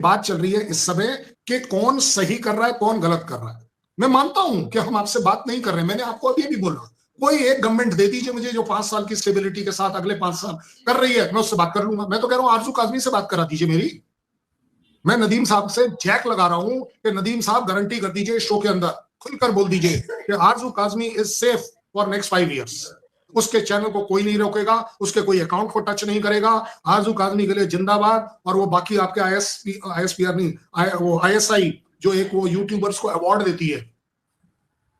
बात चल रही है इस समय कि कौन सही कर रहा है कौन गलत कर रहा है। मैं मानता हूं कि हम आपसे बात नहीं कर रहे, मैंने आपको अभी भी बोला कोई एक गवर्नमेंट दे दीजिए मुझे जो 5 साल की स्टेबिलिटी के साथ अगले 5 साल कर रही है, मैं उससे बात कर लूंगा। मैं तो कह रहा हूं आरजू काजमी से बात करा दीजिए मेरी। मैं नदीम साहब से जैक लगा रहा हूं कि नदीम साहब गारंटी कर दीजिए शो के अंदर, खुलकर बोल दीजिए कि आरजू Kazmi is safe for next 5 years। उसके चैनल को कोई नहीं रोकेगा, उसके कोई अकाउंट को टच नहीं करेगा। आरजू काजमी के लिए जिंदाबाद। और वो बाकी आपके आईएसपीआर नहीं, वो आईएसआई जो एक वो यूट्यूबर्स को अवार्ड देती है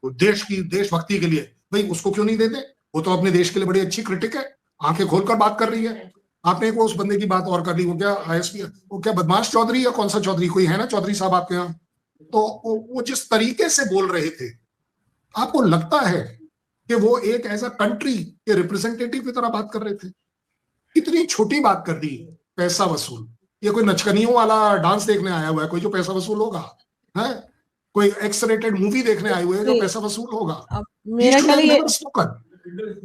वो देश की देशभक्ति के लिए, भाई उसको क्यों नहीं देते? वो तो अपने देश के लिए बड़ी अच्छी क्रिटिक है, आंखें खोलकर बात कर रही है। आपने एक वो उस बंदे की बात और कर ली, वो क्या आईएसपी, वो क्या बदमाश चौधरी या कौन सा चौधरी, कोई है ना चौधरी साहब आपके यहाँ, तो वो जिस तरीके से बोल रहे थे, आपको लगता है कि वो एक एज अ कंट्री के रिप्रेजेंटेटिव की तरह बात कर रहे थे? इतनी छोटी बात कर दी, पैसा वसूल। ये कोई नचकनियों वाला डांस देखने आया हुआ है कोई जो पैसा वसूल होगा? है कोई एक्स रेटेड मूवी देखने आए हुए हैं जो पैसा वसूल होगा? मेरा ख्याल ये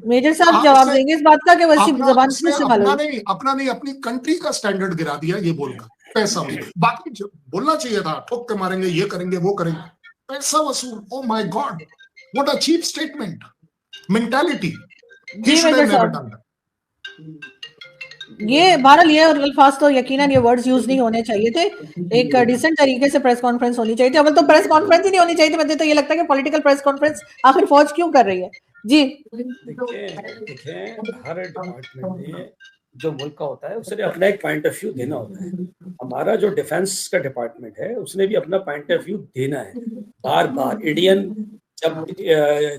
मेजर साहब जवाब देंगे इस बात का कि वैसी जबान से अपना नहीं अपनी कंट्री का स्टैंडर्ड गिरा दिया ये बोलकर पैसा वसूल। बाकी बोलना चाहिए था ठोक के मारेंगे, ये करेंगे वो करेंगे, पैसा वसूल। Oh my God, what a cheap statement, mentality. जी मेजर साहब, ये बहरहाल ये अल्फाज तो यकीनन ये वर्ड्स यूज नहीं होने चाहिए थे। एक डिसेंट तरीके से प्रेस कॉन्फ्रेंस होनी चाहिए थी। अब तो प्रेस कॉन्फ्रेंस ही नहीं होनी चाहिए थी। मुझे तो ये लगता है कि पॉलिटिकल प्रेस कॉन्फ्रेंस आखिर फौज क्यों कर रही है? जी देखिए हर डिपार्टमेंट में जो मुल्क का होता है उसने अपना एक पॉइंट ऑफ व्यू देना होता है। हमारा जो डिफेंस का डिपार्टमेंट है उसने भी अपना पॉइंट ऑफ व्यू देना है। बार बार इंडियन जब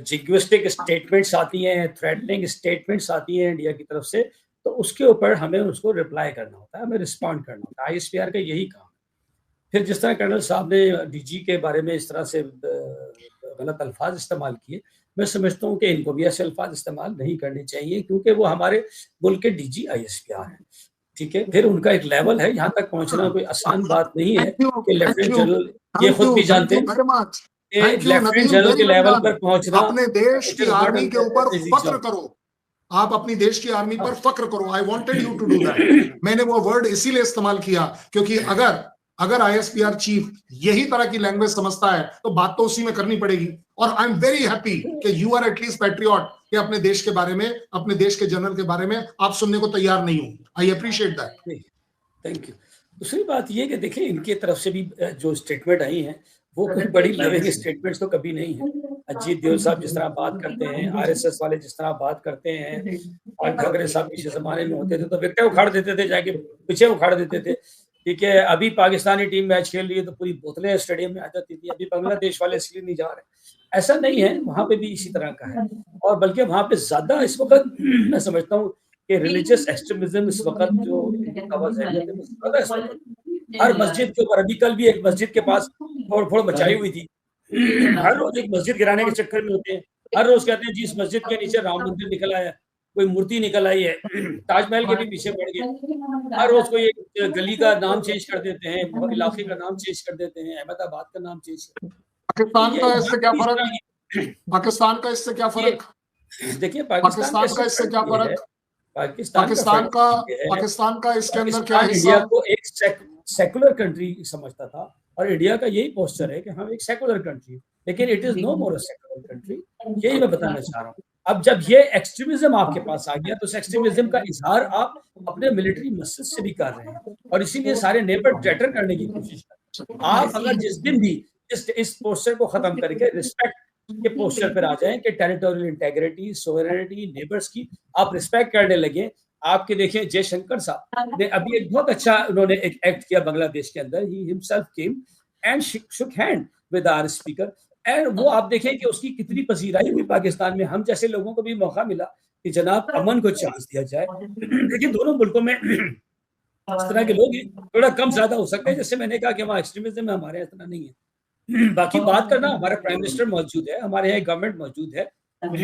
जिग्विस्टिक स्टेटमेंट्स आती हैं, थ्रेटनिंग स्टेटमेंट्स आती हैं इंडिया की तरफ से, तो उसके ऊपर हमें उसको रिप्लाई करना होता है, हमें रिस्पॉन्ड करना होता है। आईएसपीआर का यही काम है। फिर जिस तरह कर्नल साहब ने डीजी के बारे में इस तरह से गलत अल्फाज इस्तेमाल किए, मैं समझता हूँ कि इनको भी ऐसे अल्फाज इस्तेमाल नहीं करने चाहिए, क्योंकि वो हमारे मुल्क के डीजी आईएसपीआर हैं। ठीक है, फिर उनका एक लेवल है, यहाँ तक पहुंचना कोई आसान बात नहीं है कि लेफ्टिनेंट जनरल, ये खुद भी जानते हैं, लेफ्टिनेंट जनरल के लेवल पर पहुंचना। अपने देश की आर्मी के ऊपर फख्र करो, आप अपनी देश की आर्मी पर फख्र करो। I wanted you to do that. मैंने वो वर्ड इसीलिए इस्तेमाल किया क्योंकि अगर आईएसपीआर चीफ यही तरह की लैंग्वेज समझता है तो बात तो उसी में करनी पड़ेगी। और आई एम वेरी हैप्पी कि यू आर एटलीस्ट पैट्रियट कि अपने देश के बारे में, अपने देश के जनरल के बारे में आप सुनने को तैयार नहीं हो। I appreciate that. Thank you. दूसरी बात ये कि देखिए इनकी तरफ से भी जो स्टेटमेंट आई है वो कोई बड़ी लविंग स्टेटमेंट्स तो कभी नहीं है। अजीत देव साहब जिस तरह बात करते हैं, आरएसएस वाले जिस तरह बात करते हैं, और खगरे साहब पिछले जमाने में होते थे तो विकेट उखाड़ देते थे, जाके पीछे उखाड़ देते थे। ठीक है, अभी पाकिस्तानी टीम मैच खेल रही है तो पूरी बोतलें स्टेडियम में आ जाती थी। अभी बांग्लादेश वाले इसलिए नहीं जा रहे, ऐसा नहीं है, वहां पे भी इसी तरह का है। और बल्कि वहां पे ज्यादा इस वक्त मैं समझता हूँ कि रिलीजियस एक्सट्रीमिज्म इस वक्त जो हर मस्जिद के ऊपर, अभी कल भी एक मस्जिद के पास फोड़ मचाई हुई थी। हर रोज एक मस्जिद गिराने के चक्कर में होते हैं। हर रोज कहते हैं जी इस मस्जिद के नीचे राम मंदिर निकल आया, कोई मूर्ति निकल आई है, ताजमहल के भी पीछे पड़ गए। हर रोज कोई एक गली का नाम चेंज कर देते हैं, इलाके का नाम चेंज कर देते हैं, अहमदाबाद का नाम चेंज। पाकिस्तान का इससे क्या फर्क? पाकिस्तान का इससे क्या फर्क? देखिए पाकिस्तान का इससे क्या फर्क? पाकिस्तान का इसके अंदर क्या हिस्सा? इंडिया को एक सेकुलर कंट्री समझता था और इंडिया का यही पोस्चर है कि हम एक सेकुलर कंट्री, लेकिन it is no more a secular country. यही मैं बताना चाह रहा हूँ। अब जब ये एक्सट्रीमिज्म आपके पास आ गया तो उस एक्सट्रीमिज्म का इजहार आप अपने मिलिट्री मसजिद से भी कर रहे हैं और इसीलिए सारे नेबर ट्रैटर करने की कोशिश कर रहे हैं। आप अगर जिस दिन भी इस पोस्चर को खत्म करके रिस्पेक्ट के पोस्चर पर आ जाएं कि टेरिटोरियल इंटेग्रिटी, सोवरेनिटी, नेबर्स की आप रिस्पेक्ट करने लगे। आपके देखिए जयशंकर साहब ने अभी एक बहुत अच्छा उन्होंने एक एक्ट किया बांग्लादेश के अंदर। He himself came and shook hand with our speaker, and वो आप देखें कि उसकी कितनी पसीराई हुई पाकिस्तान में। हम जैसे लोगों को भी मौका मिला कि जनाब अमन को चांस दिया जाए। लेकिन दोनों मुल्कों में इस तरह के लोग थोड़ा कम ज्यादा हो सकते हैं। जैसे मैंने कहा कि वहाँ एक्सट्रीमिज्म में हमारे यहाँ इतना नहीं है। बाकी बात करना, हमारा प्राइम मिनिस्टर मौजूद है, हमारे यहाँ गवर्नमेंट मौजूद है, आप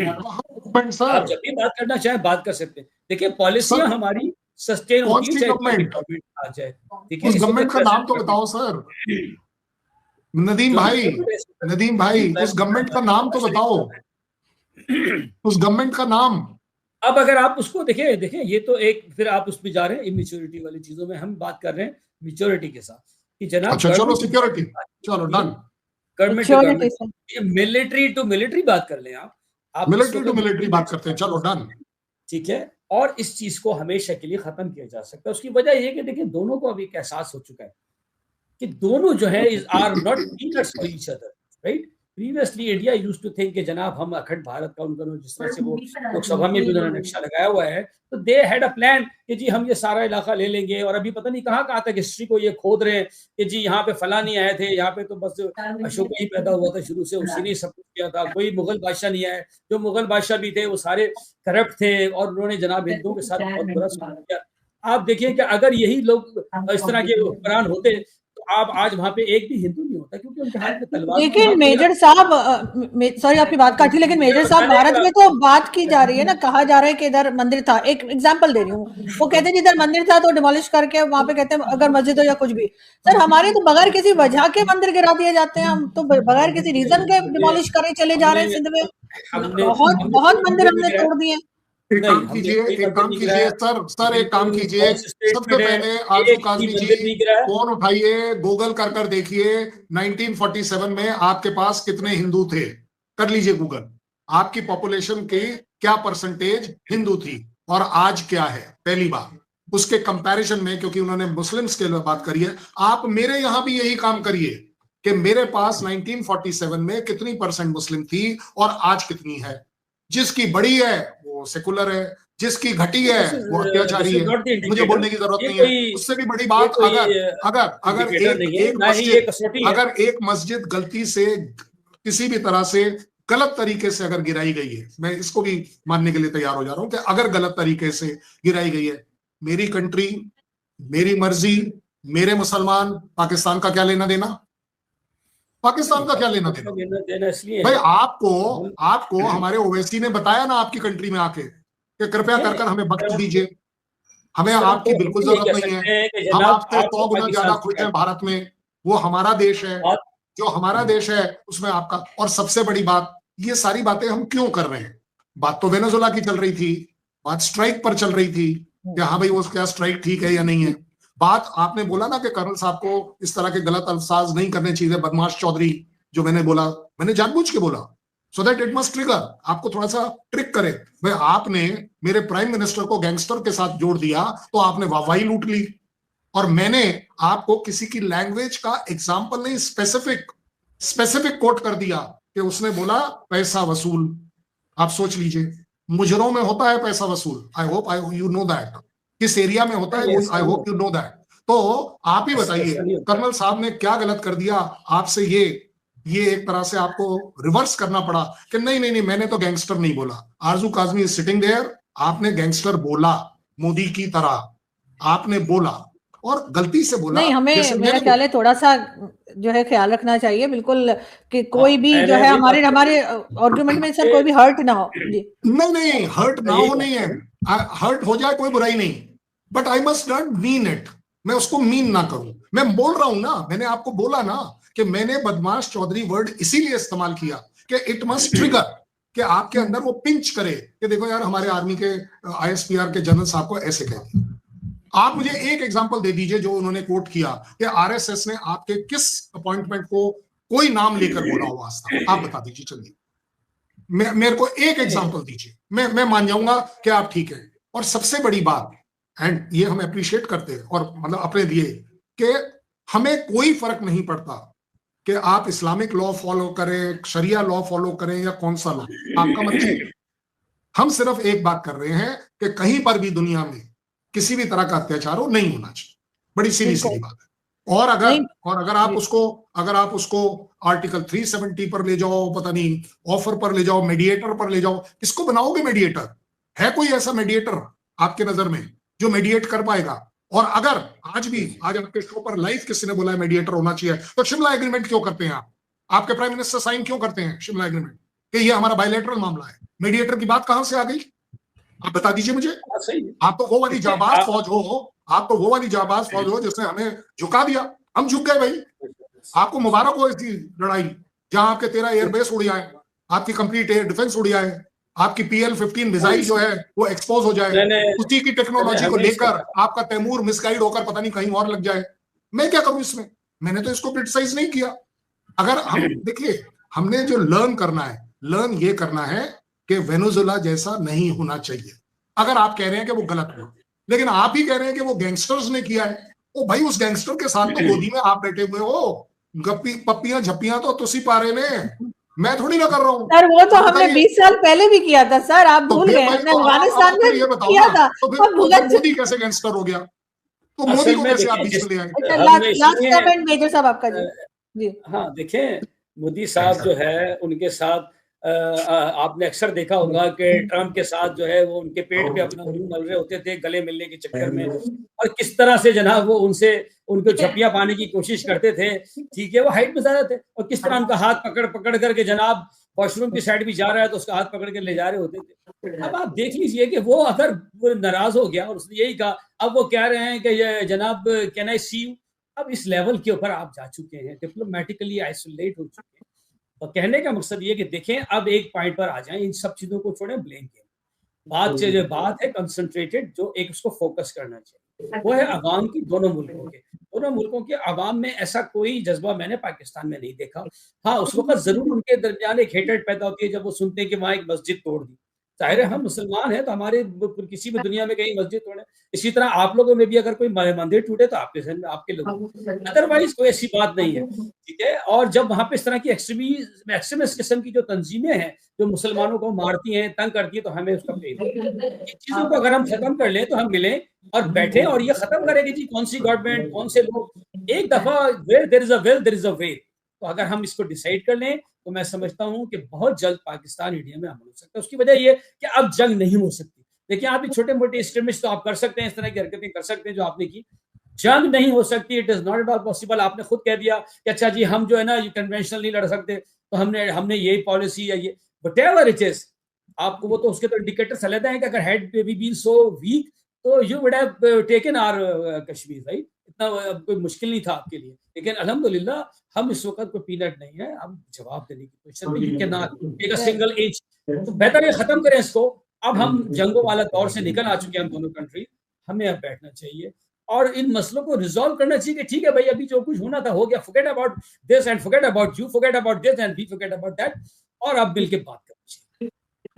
जब भी बात करना चाहें बात कर सकते हैं। देखिए पॉलिसियां हमारी सस्टेन होती है गवर्नमेंट आ जाए। ठीक है, उस गवर्नमेंट का नाम तो बताओ सर। नदीम भाई उस गवर्नमेंट का नाम तो बताओ, उस गवर्नमेंट का नाम। अब अगर आप उसको देखिए ये तो एक फिर आप उसमें जा रहे हैं इमेच्योरिटी वाली चीजों में। हम बात कर रहे हैं मेच्योरिटी के साथ कि जनाब अच्छा चलो सिक्योरिटी, चलो done, government to government, military to military बात कर लें आप मिलिट्री टू मिलिट्री बात करते हैं, चलो डन, ठीक है। और इस चीज को हमेशा के लिए खत्म किया जा सकता है। उसकी वजह यह कि देखिए दोनों को अभी एक एहसास हो चुका है कि दोनों जो है are not peanuts for each other, right. Previously India used to think कि जनाब हम अखंड भारत का उनको जिस तरह से वो लोकसभा में भी उन्होंने नक्शा लगाया हुआ है, तो दे हैड अ प्लान कि जी हम ये सारा इलाका ले लेंगे। और अभी पता नहीं कहाँ तक हिस्ट्री को ये खोद रहे हैं कि जी यहाँ पे फला नहीं आए थे, यहाँ पे तो बस अशोक ही पैदा हुआ था शुरू से, उसी ने सब कुछ किया था, कोई मुगल बादशाह नहीं आए। जो मुगल बादशाह भी थे वो सारे करप्ट थे और उन्होंने जनाब हिंदुओं के साथ बहुत बुरा सलूक किया। आप देखिए कि अगर यही लोग इस तरह के हुक्मरान होते तो आप आज वहां पे एक भी हिंदू नहीं होता, क्योंकि उनके हाथ में तलवार। लेकिन मेजर साहब, सॉरी आपकी बात काटी, लेकिन मेजर साहब भारत में तो बात की जा रही है ना, कहा जा रहा है कि इधर मंदिर था। एक एग्जांपल दे रही हूँ, वो कहते हैं इधर मंदिर था तो डिमोलिश करके वहां पे कहते हैं अगर मस्जिद हो या कुछ भी। सर हमारे तो बगैर किसी वजह के मंदिर गिरा दिए जाते हैं, हम तो बगैर किसी रीजन के डिमोलिश करे चले जा रहे हैं। सिंध में बहुत बहुत मंदिर हमने तोड़ दिए। एक काम कीजिए सर एक काम कीजिए, सबसे पहले आरजू काज़मी जी फोन उठाइए, गूगल कर देखिए 1947 में आपके पास कितने हिंदू थे, कर लीजिए गूगल, आपकी पॉपुलेशन की क्या परसेंटेज हिंदू थी और आज क्या है। पहली बात उसके कंपैरिजन में, क्योंकि उन्होंने मुस्लिम्स के लिए बात करी है, आप मेरे यहां भी यही काम करिए कि मेरे पास 1947 में कितनी परसेंट मुस्लिम थी और आज कितनी है। जिसकी बड़ी है वो सेकुलर है, जिसकी घटी है वो अत्याचारी है, मुझे बोलने की जरूरत नहीं है। उससे भी बड़ी बात, अगर एक मस्जिद गलती से किसी भी तरह से गलत तरीके से अगर गिराई गई है, मैं इसको भी मानने के लिए तैयार हो जा रहा हूं कि अगर गलत तरीके से गिराई गई है, मेरी कंट्री, मेरी मर्जी, मेरे मुसलमान, पाकिस्तान का क्या लेना देना? पाकिस्तान का क्या लेना देना? भाई आपको हमारे ओवैसी ने बताया ना आपकी कंट्री में आके कि कृपया कर हमें वक्त दीजिए, हमें आपकी बिल्कुल जरूरत नहीं है, हम आपसे 100 गुना ज्यादा खुश हैं भारत में, वो हमारा देश है, जो हमारा देश है उसमें आपका। और सबसे बड़ी बात, ये सारी बातें हम क्यों कर रहे हैं? बात तो वेनेजुएला की चल रही थी, बात स्ट्राइक पर चल रही थी कि हाँ भाई वो क्या स्ट्राइक ठीक है या नहीं है। बात आपने बोला ना कि कर्नल साहब को इस तरह के गलत अल्फाज नहीं करने चाहिए, बदमाश चौधरी जो मैंने बोला, मैंने जानबूझ के बोला so that it must trigger, आपको थोड़ा सा ट्रिक करे। भाई आपने मेरे प्राइम मिनिस्टर को गैंगस्टर के साथ जोड़ दिया तो आपने वाहवाही लूट ली, और मैंने आपको किसी की लैंग्वेज का एग्जाम्पल नहीं, स्पेसिफिक कोट कर दिया कि उसने बोला पैसा वसूल। आप सोच लीजिए, मुजरों में होता है पैसा वसूल, I hope you know that, किस एरिया में होता है, I hope you know that. तो आप ही बताइए कर्नल साहब ने क्या गलत कर दिया आपसे, ये एक तरह से आपको रिवर्स करना पड़ा कि नहीं मैंने तो गैंगस्टर नहीं बोला। आरजू काज़मी इज सिटिंग देयर, आपने गैंगस्टर बोला, मोदी की तरह आपने बोला और गलती से बोला। नहीं, हमें मेरा ख्याल है थोड़ा सा जो है ख्याल रखना चाहिए बिल्कुल कि कोई भी जो है हमारे आर्गुमेंट में सर कोई भी हर्ट ना हो। नहीं हर्ट ना हो, नहीं है, हर्ट हो जाए कोई बुराई नहीं, but I must not mean it, मैं उसको मीन ना करूं। मैं बोल रहा हूं ना, मैंने आपको बोला ना कि मैंने बदमाश चौधरी वर्ड इसीलिए इस्तेमाल किया कि इट मस्ट ट्रिगर, कि आपके अंदर वो पिंच करे कि देखो यार हमारे आर्मी के ISPR के जनरल साहब को ऐसे कह दिया। आप मुझे एक एग्जांपल दे दीजिए जो उन्होंने कोट किया कि RSS ने आपके किस अपॉइंटमेंट को कोई नाम लेकर बोला हुआ था, आप बता दीजिए। चलिए मेरे को एक एग्जांपल दीजिए, मैं मान जाऊंगा कि आप ठीक है। और सबसे बड़ी बात, एंड ये हम अप्रिशिएट करते हैं और मतलब अपने लिए, कि हमें कोई फर्क नहीं पड़ता कि आप इस्लामिक लॉ फॉलो करें, शरिया लॉ फॉलो करें या कौन सा लॉ, आपका मतलब। हम सिर्फ एक बात कर रहे हैं कि कहीं पर भी दुनिया में किसी भी तरह का अत्याचार हो नहीं होना चाहिए, बड़ी सीधी बात है। और अगर आप उसको आर्टिकल 370 पर ले जाओ, पता नहीं ऑफर पर ले जाओ, मीडिएटर पर ले जाओ, किसको बनाओगे मीडिएटर? है कोई ऐसा मीडिएटर आपके नजर में जो मीडिएट कर पाएगा? और अगर आज आपके शो पर लाइव किसी ने बोला है मीडिएटर होना चाहिए, तो शिमला एग्रीमेंट क्यों करते हैं आप? आपके प्राइम मिनिस्टर साइन क्यों करते हैं शिमला एग्रीमेंट कि ये हमारा बायलैटरल मामला है? मीडिएटर की बात कहां से आ गई, आप बता दीजिए मुझे। आप तो वो वाली जाबाज फौज हो जिसने हमें झुका दिया, हम झुक गए भाई। आपको मुबारक हो इसकी लड़ाई जहां आपके 13 एयरबेस उड़ जाए, आपकी कंप्लीट एयर डिफेंस उड़ जाए, आपकी PL-15 मिसाइल जो है वो एक्सपोज हो जाए, उसी की टेक्नोलॉजी को लेकर आपका तैमूर मिसगाइड होकर पता नहीं कहीं और लग जाए। मैं क्या करूं इसमें? मैंने तो इसको क्रिटिसाइज नहीं किया। अगर हम देखिए, हमने जो लर्न ये करना है कि वेनेजुएला जैसा नहीं होना चाहिए। अगर आप कह रहे हैं कि वो गलत हुआ, लेकिन आप ही कह रहे हैं कि वो गैंगस्टर्स ने किया है, ओ भाई उस गैंगस्टर के साथ तो गोदी में आप बैठे हुए हो, गप्पी पप्पियां झप्पियां तो तुसी पारे ने, मैं थोड़ी ना कर रहा हूँ। सर वो तो हमने बताइए, 20 साल पहले भी किया था सर, आप तो भूल फिर गए, भाई हमने तो अफगानिस्तान फिर में ये बताओ किया ना, था। तो अब फिर मोदी कैसे गैंगस्टर हो गया? तो मोदी असल को में कैसे आप देखिए बीच में ले आए? अच्छा, हमने लास्ट इसलिए कमेंट मेजर साहब आपका जी। जी हाँ, देखें मोदी साहब जो है उनके साथ आपने अक्सर देखा होगा कि ट्रम्प के साथ जो है वो उनके पेट पे अपना मुँह मल रहे होते थे गले मिलने के चक्कर में, और किस तरह से जनाब वो उनको झप्पियाँ पाने की कोशिश करते थे, ठीक है, वो हाइट में ज़्यादा थे, और किस तरह उनका हाथ पकड़ करके जनाब वॉशरूम की साइड भी जा रहा है तो उसका हाथ पकड़ के ले जा रहे होते थे। अब आप देख लीजिए कि वो अगर वो नाराज़ हो गया और उसने यही कहा, अब वो कह रहे हैं कि ये जनाब कैन आई सी यू? अब इस लेवल के ऊपर आप जा चुके हैं, डिप्लोमेटिकली आइसोलेट हो चुके हैं। और कहने का मकसद ये कि देखें अब एक पॉइंट पर आ जाएं, इन सब चीजों को छोड़ें, ब्लेम गेम। बात है कंसंट्रेटेड, जो एक उसको फोकस करना चाहिए, वो है अवाम की, दोनों मुल्कों के अवाम में ऐसा कोई जज्बा मैंने पाकिस्तान में नहीं देखा। हाँ, उस वक्त जरूर उनके दरमियान एक हेटेड पैदा होती है जब वो सुनते हैं कि वहां एक मस्जिद तोड़ दी। जाहिर है हम मुसलमान हैं तो हमारे किसी भी दुनिया में कहीं मस्जिद तोड़े, इसी तरह आप लोगों में भी अगर कोई मंदिर टूटे तो आपके जहन में आपके लोग, अदरवाइज कोई ऐसी बात नहीं है, ठीक है। और जब वहां पे इस तरह की एक्सट्रीमिस्ट किस्म की जो तंजीमें हैं जो मुसलमानों को मारती हैं, तंग करती हैं, तो हमें उसका इन चीजों को अगर हम खत्म कर लें तो हम मिलें और बैठे और ये खत्म करें कि जी कौन सी गवर्नमेंट, कौन से लोग, एक दफा where there is a will there is a way. तो अगर हम इसको डिसाइड कर लें तो मैं समझता हूं कि बहुत जल्द पाकिस्तान इंडिया में अमल हो सकता है। उसकी वजह ये कि अब जंग नहीं हो सकती। देखिए आप भी छोटे मोटे एक्सट्रीमिस्ट तो आप कर सकते हैं, इस तरह की हरकतें कर सकते हैं जो आपने की, जंग नहीं हो सकती। It is not at all possible. आपने खुद कह दिया कि अच्छा जी हम जो है ना कन्वेंशनल नहीं लड़ सकते, तो हमने यही पॉलिसी है, ये व्हाटएवर इट इज, आपको वो तो उसके तो इंडिकेटर्स अलग हैं कि अगर had we been so weak तो you would have taken our Kashmir, right. इतना कोई मुश्किल नहीं था आपके लिए, लेकिन अल्हम्दुलिल्लाह हम इस वक्त कोई पीनट नहीं है, हम जवाब देने की पोजीशन में, you cannot take a single inch. तो बेहतर ये खत्म करें इसको। अब हम जंगों वाला दौर से निकल आ चुके हैं हम दोनों कंट्री, हमें अब बैठना चाहिए और इन मसलों को रिजॉल्व करना चाहिए कि ठीक है भाई अभी जो कुछ होना था हो गया, forget about this and forget about you, forget about this and we forget about that, और अब मिलके बात करनी चाहिए।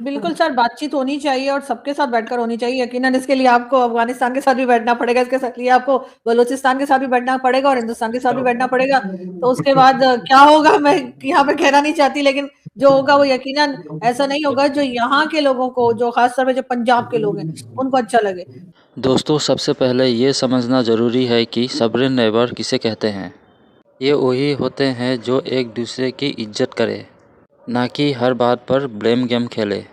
बिल्कुल सर, बातचीत होनी चाहिए और सबके साथ बैठकर होनी चाहिए। यकीनन इसके लिए आपको अफगानिस्तान के साथ भी बैठना पड़ेगा, इसके लिए आपको बलूचिस्तान के साथ भी बैठना पड़ेगा और हिंदुस्तान के साथ भी बैठना पड़ेगा। तो उसके बाद क्या होगा मैं यहाँ पे कहना नहीं चाहती, लेकिन जो होगा वो यकीनन ऐसा नहीं होगा जो यहाँ के लोगों को, जो खासतौर पे जो पंजाब के लोग हैं उनको अच्छा लगे। दोस्तों सबसे पहले ये समझना ज़रूरी है कि सब्र नेबर किसे कहते हैं। ये वही होते हैं जो एक दूसरे की इज्जत करे, ना कि हर बात पर ब्लेम गेम खेले।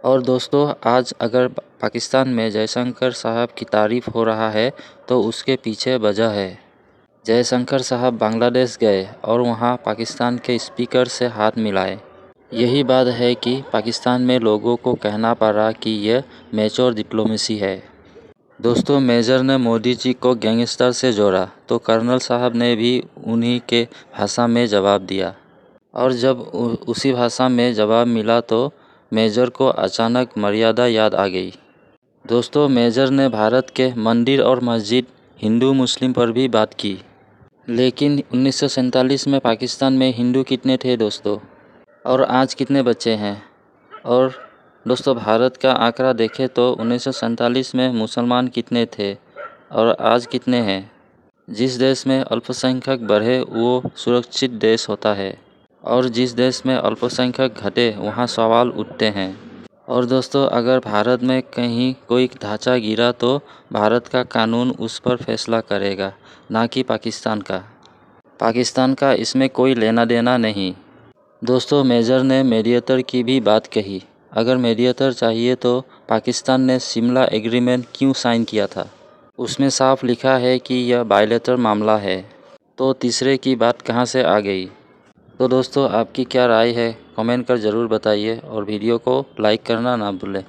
और दोस्तों आज अगर पाकिस्तान में जयशंकर साहब की तारीफ़ हो रहा है तो उसके पीछे वजह है। जयशंकर साहब बांग्लादेश गए और वहाँ पाकिस्तान के स्पीकर से हाथ मिलाए। यही बात है कि पाकिस्तान में लोगों को कहना पड़ा कि यह मैच्योर डिप्लोमेसी है। दोस्तों मेजर ने मोदी जी को गैंगस्टर से जोड़ा तो कर्नल साहब ने भी उन्हीं के भाषा में जवाब दिया, और जब उसी भाषा में जवाब मिला तो मेजर को अचानक मर्यादा याद आ गई। दोस्तों मेजर ने भारत के मंदिर और मस्जिद, हिंदू मुस्लिम पर भी बात की। लेकिन 1947 में पाकिस्तान में हिंदू कितने थे दोस्तों, और आज कितने बचे हैं? और दोस्तों भारत का आंकड़ा देखें तो 1947 में मुसलमान कितने थे और आज कितने हैं? जिस देश में अल्पसंख्यक बढ़े वो सुरक्षित देश होता है, और जिस देश में अल्पसंख्यक घटे वहाँ सवाल उठते हैं। और दोस्तों अगर भारत में कहीं कोई ढांचा गिरा तो भारत का कानून उस पर फैसला करेगा, ना कि पाकिस्तान का इसमें कोई लेना देना नहीं। दोस्तों मेजर ने मीडिएटर की भी बात कही। अगर मीडिएटर चाहिए तो पाकिस्तान ने शिमला एग्रीमेंट क्यों साइन किया था? उसमें साफ लिखा है कि यह बायलैटरल मामला है, तो तीसरे की बात कहां से आ गई? तो दोस्तों आपकी क्या राय है कमेंट कर ज़रूर बताइए और वीडियो को लाइक करना ना भूलें।